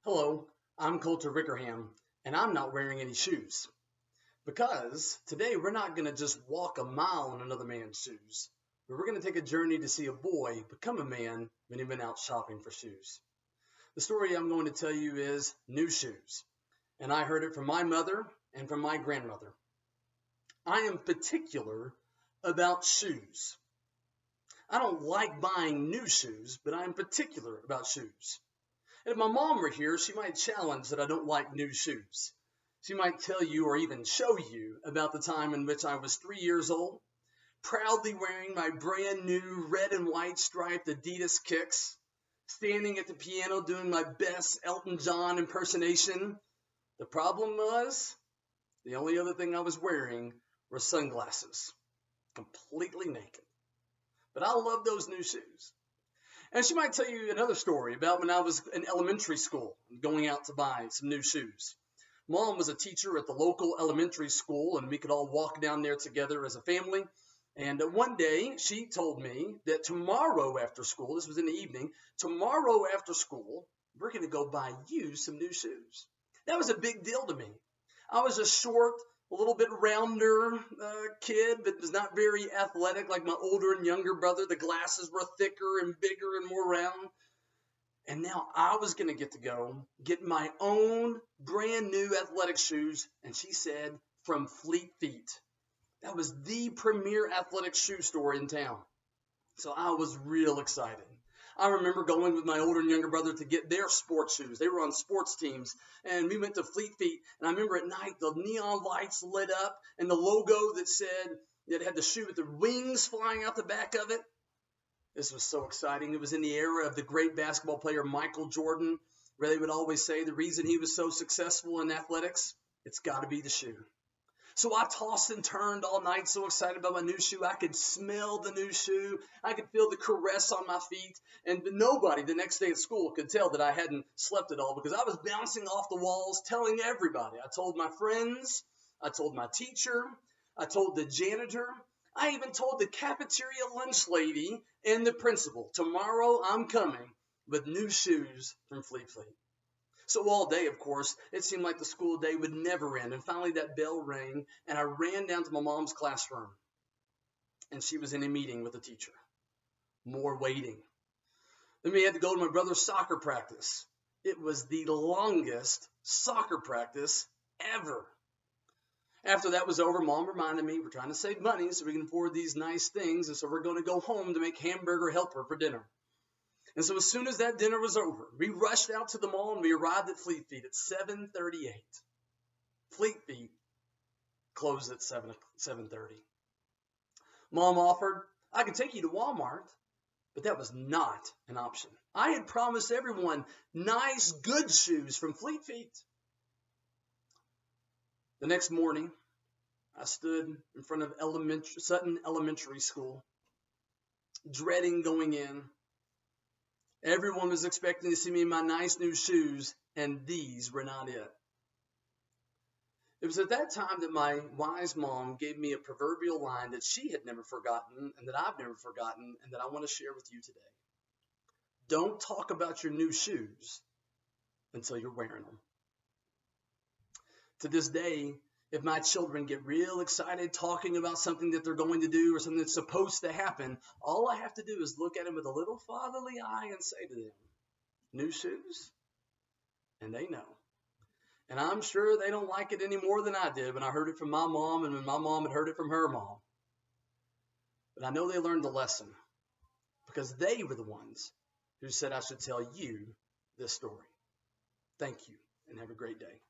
Hello, I'm Coulter Wickerham, and I'm not wearing any shoes. Because today we're not going to just walk a mile in another man's shoes, but we're going to take a journey to see a boy become a man when he went out shopping for shoes. The story I'm going to tell you is new shoes, and I heard it from my mother and from my grandmother. I am particular about shoes. I don't like buying new shoes, but I'm particular about shoes. If my mom were here, she might challenge that I don't like new shoes. She might tell you or even show you about the time in which I was 3 years old, proudly wearing my brand new red and white striped Adidas kicks, standing at the piano doing my best Elton John impersonation. The problem was, the only other thing I was wearing were sunglasses, completely naked. But I love those new shoes. And she might tell you another story about when I was in elementary school going out to buy some new shoes. Mom was a teacher at the local elementary school, and we could all walk down there together as a family. And one day she told me that tomorrow after school, this was in the evening, tomorrow after school, we're going to go buy you some new shoes. That was a big deal to me. I was a short, a little bit rounder kid, but was not very athletic like my older and younger brother. The glasses were thicker and bigger and more round. And now I was going to go get my own brand new athletic shoes. And she said, from Fleet Feet. That was the premier athletic shoe store in town. So I was real excited. I remember going with my older and younger brother to get their sports shoes. They were on sports teams, and we went to Fleet Feet. And I remember at night the neon lights lit up, and the logo that had the shoe with the wings flying out the back of it. This was so exciting. It was in the era of the great basketball player Michael Jordan, where they would always say the reason he was so successful in athletics, it's got to be the shoe. So I tossed and turned all night, so excited about my new shoe. I could smell the new shoe. I could feel the caress on my feet. And nobody the next day at school could tell that I hadn't slept at all because I was bouncing off the walls, telling everybody. I told my friends. I told my teacher. I told the janitor. I even told the cafeteria lunch lady and the principal. Tomorrow I'm coming with new shoes from Fleet Feet. So all day, of course, it seemed like the school day would never end. And finally that bell rang, and I ran down to my mom's classroom. And she was in a meeting with the teacher. More waiting. Then we had to go to my brother's soccer practice. It was the longest soccer practice ever. After that was over, Mom reminded me we're trying to save money so we can afford these nice things. And so we're going to go home to make hamburger helper for dinner. And so as soon as that dinner was over, we rushed out to the mall and we arrived at Fleet Feet at 7:38. Fleet Feet closed at 7:30. Mom offered, I could take you to Walmart, but that was not an option. I had promised everyone nice, good shoes from Fleet Feet. The next morning, I stood in front of Sutton Elementary School, dreading going in. Everyone was expecting to see me in my nice new shoes, and these were not it. It was at that time that my wise mom gave me a proverbial line that she had never forgotten and that I've never forgotten and that I want to share with you today. Don't talk about your new shoes until you're wearing them. To this day, if my children get real excited talking about something that they're going to do or something that's supposed to happen, all I have to do is look at them with a little fatherly eye and say to them, new shoes? And they know. And I'm sure they don't like it any more than I did when I heard it from my mom and when my mom had heard it from her mom. But I know they learned the lesson because they were the ones who said I should tell you this story. Thank you and have a great day.